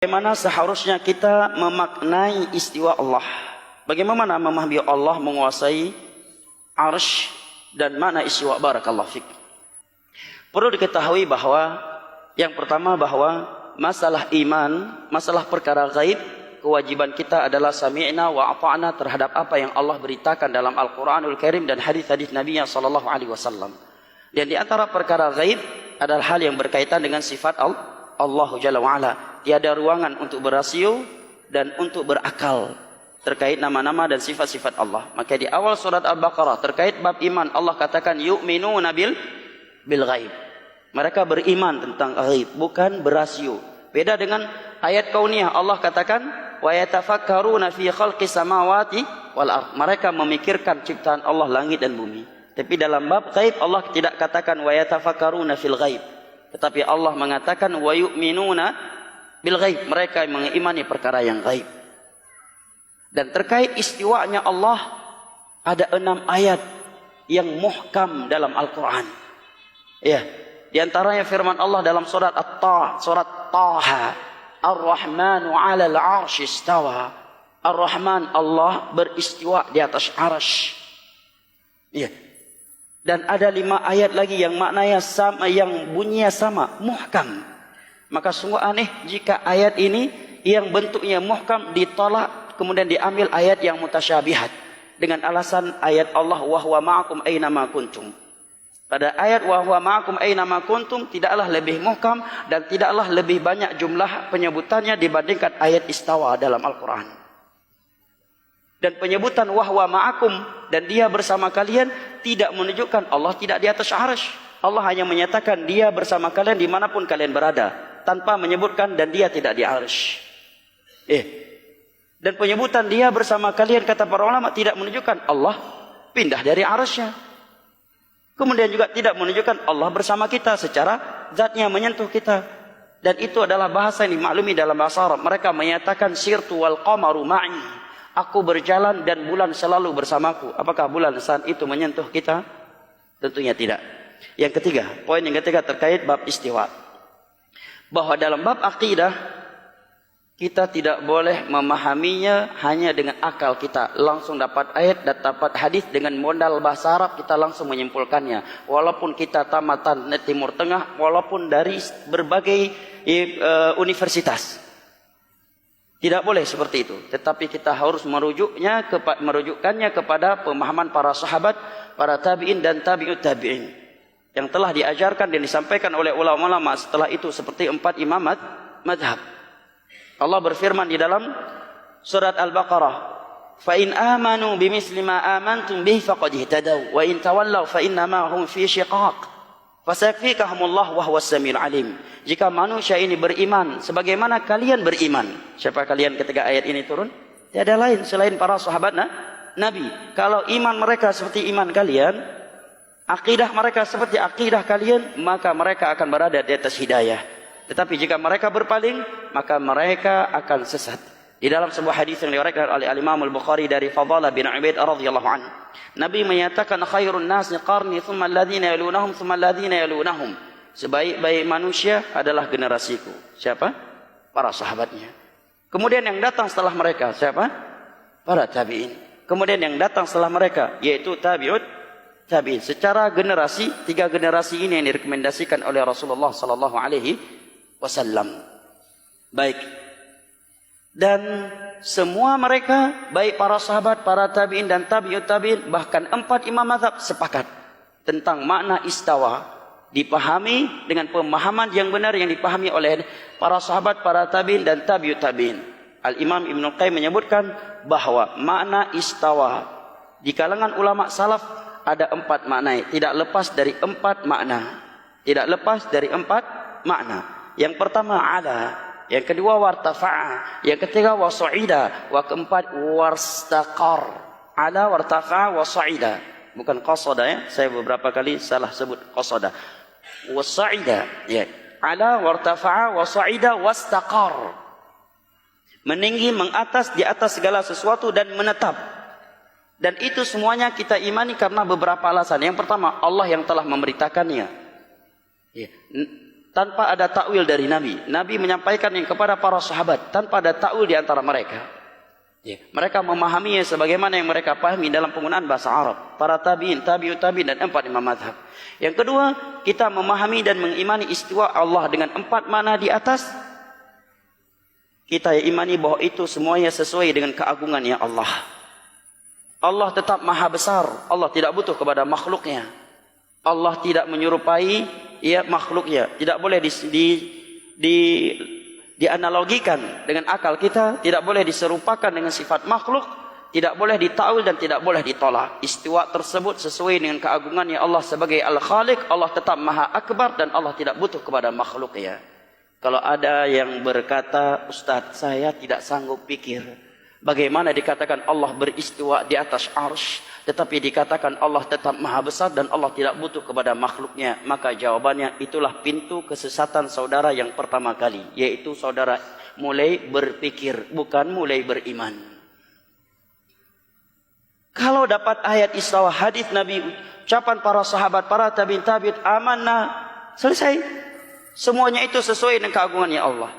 Bagaimana seharusnya kita memaknai istiwa Allah? Bagaimana memahami Allah menguasai arsy dan mana istiwa? Barakallahu fik. Perlu diketahui bahwa yang pertama bahwa masalah iman, masalah perkara gaib, kewajiban kita adalah sami'na wa ata'na terhadap apa yang Allah beritakan dalam Al-Quranul Karim dan hadis-hadis Nabi sallallahu alaihi wasallam. Dan di antara perkara gaib adalah hal yang berkaitan dengan sifat Allah Jalla wa'ala. Tiada ruangan untuk berasio dan untuk berakal terkait nama-nama dan sifat-sifat Allah. Maka di awal surat Al-Baqarah terkait bab iman, Allah katakan yu'minuna bil ghaib. Mereka beriman tentang ghaib, bukan berasio. Beda dengan ayat kauniyah, Allah katakan wa yatafakkaruna fi khalqis samawati wal ardh. Mereka memikirkan ciptaan Allah langit dan bumi. Tapi dalam bab ghaib Allah tidak katakan wa yatafakkaruna fil ghaib. Tetapi Allah mengatakan wa yu'minuna bil ghaib, mereka mengimani perkara yang gaib. Dan terkait istiwanya Allah ada 6 ayat yang muhkam dalam Al-Quran. Ya, di antaranya firman Allah dalam surat Taha, Ar-Rahmanu 'alal 'arsy istawa. Ar-Rahman, Allah beristiwa di atas arsy. Ya. Dan ada 5 ayat lagi yang maknanya sama, yang bunyinya sama, muhkam. Maka sungguh aneh jika ayat ini yang bentuknya muhkam ditolak, kemudian diambil ayat yang mutasyabihat dengan alasan ayat Allah wa huwa ma'akum aina ma kuntum. Pada ayat wa huwa ma'akum aina ma kuntum tidaklah lebih muhkam dan tidaklah lebih banyak jumlah penyebutannya dibandingkan ayat istawa dalam Al-Quran. Dan penyebutan wa huwa ma'akum dan dia bersama kalian tidak menunjukkan Allah tidak di atas arsy. Allah hanya menyatakan dia bersama kalian dimanapun kalian berada, tanpa menyebutkan dan dia tidak di arsy. Dan penyebutan dia bersama kalian, kata para ulama, tidak menunjukkan Allah pindah dari arsy-Nya. Kemudian juga tidak menunjukkan Allah bersama kita secara zatnya menyentuh kita. Dan itu adalah bahasa yang dimaklumi dalam bahasa Arab. Mereka menyatakan sirtu wal qamaru ma'i. Aku berjalan dan bulan selalu bersamaku. Apakah bulan saat itu menyentuh kita? Tentunya tidak. Yang ketiga, poin yang ketiga terkait bab istiwa. Bahwa dalam bab akidah kita tidak boleh memahaminya hanya dengan akal kita. Langsung dapat ayat dan dapat hadis dengan modal bahasa Arab kita langsung menyimpulkannya. Walaupun kita tamatan Timur Tengah, walaupun dari berbagai universitas. Tidak boleh seperti itu. Tetapi kita harus merujukkannya kepada pemahaman para sahabat, para tabi'in dan tabi'ut tabi'in, yang telah diajarkan dan disampaikan oleh ulama-ulama setelah itu seperti 4 imam madhab. Allah berfirman di dalam surat Al-Baqarah, "Fa in amanu bimithli ma amantum bihi faqad ihtadaw wa in tawallaw fa innama hum fi shiqaq fasayakfikahumullah wa huwas samiul alim." Jika manusia ini beriman sebagaimana kalian beriman. Siapa kalian ketika ayat ini turun? Tiada lain selain para sahabat Nabi. Kalau iman mereka seperti iman kalian, akidah mereka seperti akidah kalian, maka mereka akan berada di atas hidayah. Tetapi jika mereka berpaling, maka mereka akan sesat. Di dalam sebuah hadis yang diriwayatkan oleh Imam Al-Bukhari dari Fadalah bin Ubaid radhiyallahu anhu, Nabi menyatakan khairun nasi qarni thumma alladhina yalunahum thumma alladhina yalunahum. Sebaik-baik manusia adalah generasiku. Siapa? Para sahabatnya. Kemudian yang datang setelah mereka siapa? Para tabi'in. Kemudian yang datang setelah mereka yaitu tabi'ut tabi'in. Secara generasi, 3 generasi ini yang direkomendasikan oleh Rasulullah sallallahu alaihi wasallam. Baik. Dan semua mereka, baik para sahabat, para tabi'in dan tabi'ut tabi'in, bahkan 4 imam mazhab sepakat tentang makna istawa dipahami dengan pemahaman yang benar yang dipahami oleh para sahabat, para tabi'in dan tabi'ut tabi'in. Al-Imam Ibnu Qayyim menyebutkan bahwa makna istawa di kalangan ulama salaf ada 4 makna, tidak lepas dari 4 makna. Tidak lepas dari 4 makna. Yang pertama ala, yang kedua wartafa'a, yang ketiga wasa'ida, wa keempat warstaqar. Ala wartafa'a wasa'ida. Bukan qasada ya, saya beberapa kali salah sebut qasada. Wasa'ida, ya. Ala wartafa'a wasa'ida wastaqar. Meninggi, mengatas, di atas segala sesuatu dan menetap. Dan itu semuanya kita imani karena beberapa alasan. Yang pertama, Allah yang telah memberitakannya. Ya. tanpa ada takwil dari Nabi. Nabi menyampaikan yang kepada para sahabat tanpa ada takwil di antara mereka. Mereka memahaminya sebagaimana yang mereka pahami dalam penggunaan bahasa Arab. Para tabi'in, tabi'ut tabi'in dan 4 imam mazhab. Yang kedua, kita memahami dan mengimani istiwa Allah dengan 4 makna di atas. Kita imani bahwa itu semuanya sesuai dengan keagungannya Allah. Allah tetap maha besar. Allah tidak butuh kepada makhluknya. Allah tidak menyerupai makhluknya. Tidak boleh dianalogikan dengan akal kita, tidak boleh diserupakan dengan sifat makhluk, tidak boleh ditakwil dan tidak boleh ditolak. Istiwa tersebut sesuai dengan keagungannya Allah sebagai Al-Khaliq. Allah tetap Maha Akbar dan Allah tidak butuh kepada makhluknya. Kalau ada yang berkata, Ustaz, saya tidak sanggup pikir bagaimana dikatakan Allah beristiwa di atas arsy, tetapi dikatakan Allah tetap maha besar dan Allah tidak butuh kepada makhluknya. Maka jawabannya, itulah pintu kesesatan saudara yang pertama kali. Yaitu saudara mulai berpikir, bukan mulai beriman. Kalau dapat ayat istiwa, hadis Nabi, ucapan para sahabat, para tabi'in, amanah, selesai. Semuanya itu sesuai dengan keagungannya Allah.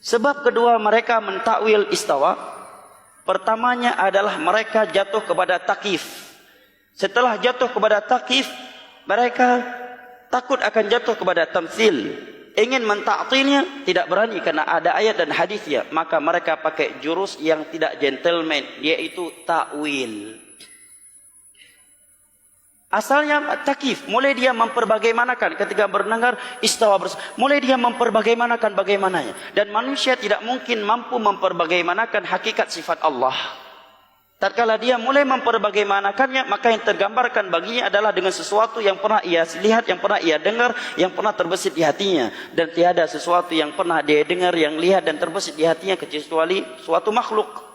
Sebab kedua mereka mentakwil istawa. Pertamanya adalah mereka jatuh kepada takyif. Setelah jatuh kepada takyif, mereka takut akan jatuh kepada tamtsil. Ingin mentaktilnya, tidak berani karena ada ayat dan hadisnya. Maka mereka pakai jurus yang tidak gentleman, yaitu takwil. Asalnya takyif, mulai dia memperbagaimanakan ketika mendengar istawa bersama, mulai dia memperbagaimanakan bagaimananya. Dan manusia tidak mungkin mampu memperbagaimanakan hakikat sifat Allah. Tatkala dia mulai memperbagaimanakannya, maka yang tergambarkan baginya adalah dengan sesuatu yang pernah ia lihat, yang pernah ia dengar, yang pernah terbesit di hatinya. Dan tiada sesuatu yang pernah dia dengar, yang lihat dan terbesit di hatinya kecuali suatu makhluk.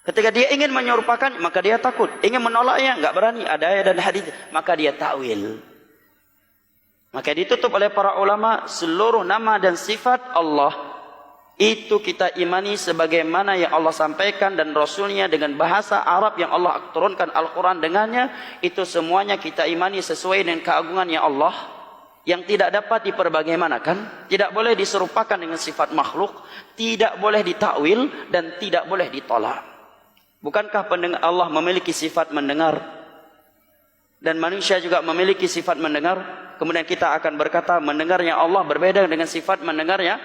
Ketika dia ingin menyerupakan, maka dia takut. Ingin menolaknya, enggak berani. Ada ayat dan hadis, maka dia takwil. Maka ditutup oleh para ulama, seluruh nama dan sifat Allah itu kita imani sebagaimana yang Allah sampaikan dan Rasulnya dengan bahasa Arab yang Allah turunkan Al-Quran dengannya. Itu semuanya kita imani sesuai dengan keagungannya Allah, yang tidak dapat diperbagaimanakan, tidak boleh diserupakan dengan sifat makhluk, tidak boleh ditakwil dan tidak boleh ditolak. Bukankah pendengar Allah memiliki sifat mendengar dan manusia juga memiliki sifat mendengar? Kemudian kita akan berkata mendengarnya Allah berbeda dengan sifat mendengarnya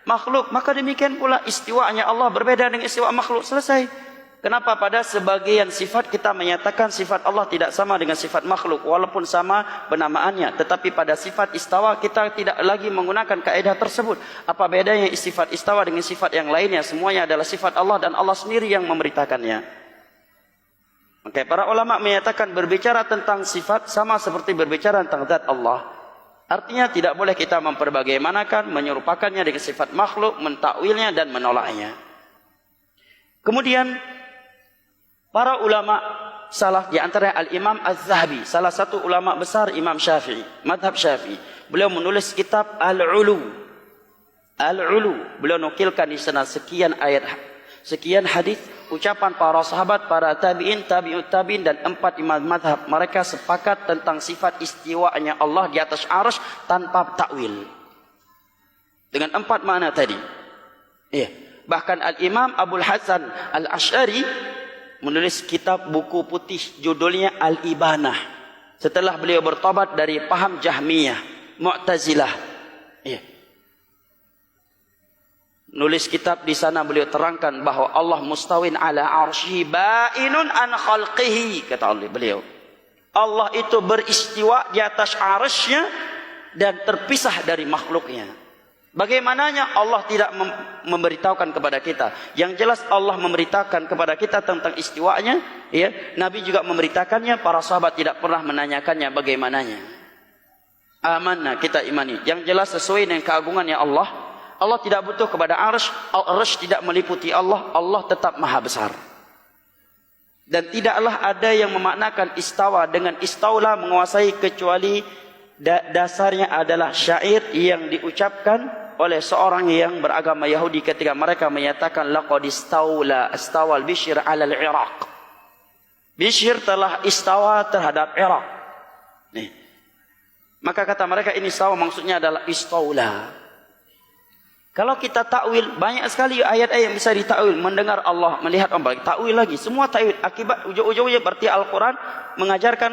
makhluk. Maka demikian pula istiwanya Allah berbeda dengan istiwa makhluk. Selesai. Kenapa pada sebagian sifat kita menyatakan sifat Allah tidak sama dengan sifat makhluk walaupun sama penamaannya, tetapi pada sifat istawa kita tidak lagi menggunakan kaedah tersebut. Apa bedanya sifat istawa dengan sifat yang lainnya? Semuanya adalah sifat Allah dan Allah sendiri yang memberitakannya. Maka para ulama menyatakan berbicara tentang sifat sama seperti berbicara tentang zat Allah. Artinya tidak boleh kita memperbagaimanakan, menyerupakannya dengan sifat makhluk, mentakwilnya dan menolaknya. Kemudian para ulama salah, di antara Al-Imam Az-Zahabi, salah satu ulama besar Imam Syafi'i, madhab Syafi'i. Beliau menulis kitab Al-Ulu. Al-Ulu. Beliau nukilkan di sana sekian ayat, sekian hadis, ucapan para sahabat, para tabi'in, tabi'ut tabi'in dan 4 imam madhab. Mereka sepakat tentang sifat istiwanya Allah di atas arsy tanpa takwil. Dengan 4 makna tadi. Iya. Bahkan Al-Imam Abul Hasan Al-Asy'ari menulis kitab buku putih judulnya Al-Ibanah. Setelah beliau bertobat dari paham Jahmiyah, Mu'tazilah. Ya. Nulis kitab di sana beliau terangkan bahwa Allah mustawin ala arsyihi ba'inun an khalqihi, kata beliau. Allah itu beristiwa di atas arsy-Nya dan terpisah dari makhluknya. Bagaimananya Allah tidak memberitahukan kepada kita. Yang jelas Allah memberitakan kepada kita tentang istiwanya, ya. Nabi juga memberitakannya, para sahabat tidak pernah menanyakannya bagaimananya. Amanah, kita imani. Yang jelas sesuai dengan keagungannya Allah. Allah tidak butuh kepada arsy, arsy tidak meliputi Allah, Allah tetap maha besar. Dan tidaklah ada yang memaknakan istawa dengan istaula menguasai kecuali dasarnya adalah syair yang diucapkan oleh seorang yang beragama Yahudi ketika mereka menyatakan laqad istawal Bishr 'ala al-Iraq. Bishr telah istawa terhadap Irak. Nih. Maka kata mereka ini istawa maksudnya adalah istaula. Kalau kita takwil, banyak sekali ayat-ayat yang bisa ditakwil. Mendengar Allah, melihat Allah, takwil lagi. Semua takwil. Akibat ujung-ujungnya berarti Al-Quran mengajarkan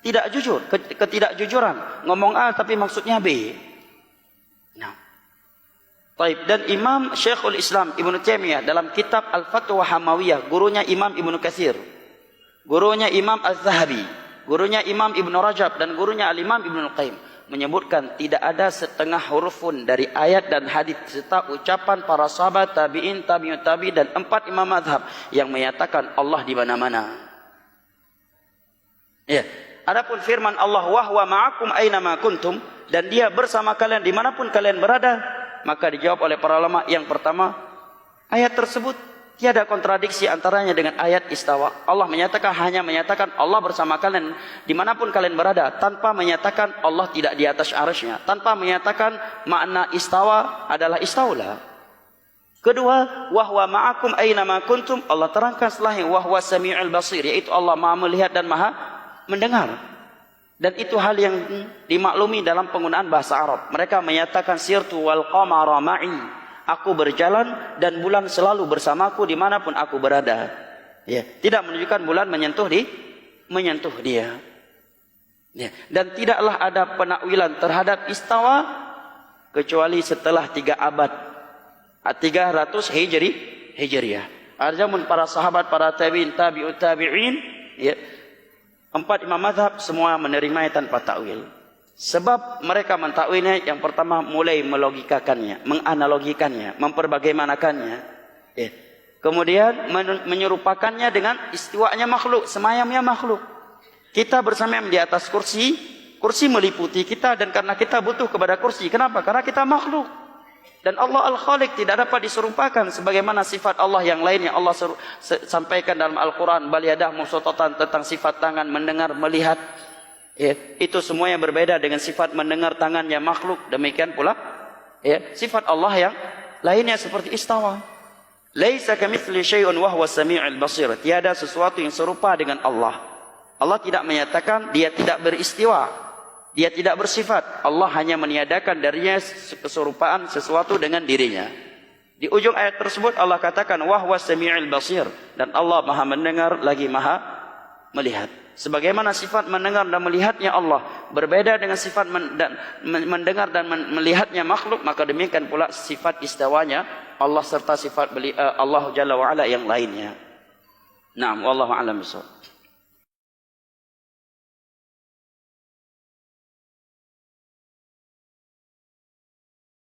tidak jujur, ketidakjujuran. Ngomong A tapi maksudnya B. Nah. Baik. Dan Imam Syekhul Islam Ibnu Taimiyah dalam kitab Al-Fatwa Hamawiyah, gurunya Imam Ibnu Katsir, gurunya Imam Az-Zahabi, gurunya Imam Ibnu Rajab, dan gurunya Al-Imam Ibnu Qayyim, menyebutkan tidak ada setengah huruf pun dari ayat dan hadis serta ucapan para sahabat, tabi'in, tabi'ut tabi, dan 4 imam mazhab yang menyatakan Allah di mana-mana. Ya. Adapun firman Allah, wa huwa ma'akum aina ma kuntum, dan dia bersama kalian dimanapun kalian berada, maka dijawab oleh para ulama yang pertama, ayat tersebut tiada kontradiksi antaranya dengan ayat istawa. Allah menyatakan, hanya menyatakan Allah bersama kalian dimanapun kalian berada, tanpa menyatakan Allah tidak di atas arsy-Nya, tanpa menyatakan makna istawa adalah istaula. Kedua, wahwa ma'akum aina ma kuntum, Allah terangkan setelahnya wahwa sami'ul basir, yaitu Allah Maha melihat dan Maha mendengar. Dan itu hal yang dimaklumi dalam penggunaan bahasa Arab. Mereka menyatakan sirtu wal qamara ma'i, aku berjalan dan bulan selalu bersamaku dimanapun aku berada. Ya, tidak menunjukkan bulan menyentuh dia. Ya, dan tidaklah ada penakwilan terhadap istawa kecuali setelah 3 abad 300 Hijriah. Adapun para sahabat, para tabi'in, tabi'ut tabi'in, ya, 4 imam mazhab semua menerimanya tanpa takwil. Sebab mereka mentakwilnya yang pertama mulai melogikakannya, menganalogikannya, memperbagaimanakannya. Kemudian menyerupakannya dengan istiwanya makhluk, semayamnya makhluk. Kita bersemayam di atas kursi, kursi meliputi kita, dan karena kita butuh kepada kursi. Kenapa? Karena kita makhluk. Dan Allah Al-Khaliq tidak dapat diserupakan sebagaimana sifat Allah yang lainnya. Allah sampaikan dalam Al-Quran, bal yadah mubsutatan, tentang sifat tangan, mendengar, melihat. Ya, itu semuanya berbeda dengan sifat mendengar tangannya makhluk. Demikian pula ya, sifat Allah yang lainnya seperti istawa. Laisa kamitsli syai'un wa huwas sami'ul basir. Tiada sesuatu yang serupa dengan Allah. Allah tidak menyatakan dia tidak beristiwa, dia tidak bersifat. Allah hanya meniadakan darinya keserupaan sesuatu dengan dirinya. Di ujung ayat tersebut Allah katakan wa huwas sami'ul basir, dan Allah Maha mendengar lagi Maha melihat. Sebagaimana sifat mendengar dan melihatnya Allah berbeda dengan sifat mendengar dan melihatnya makhluk, maka demikian pula sifat istawanya Allah serta sifat Allah Jalla wa Ala yang lainnya. Naam, wallahu a'lam bishawab.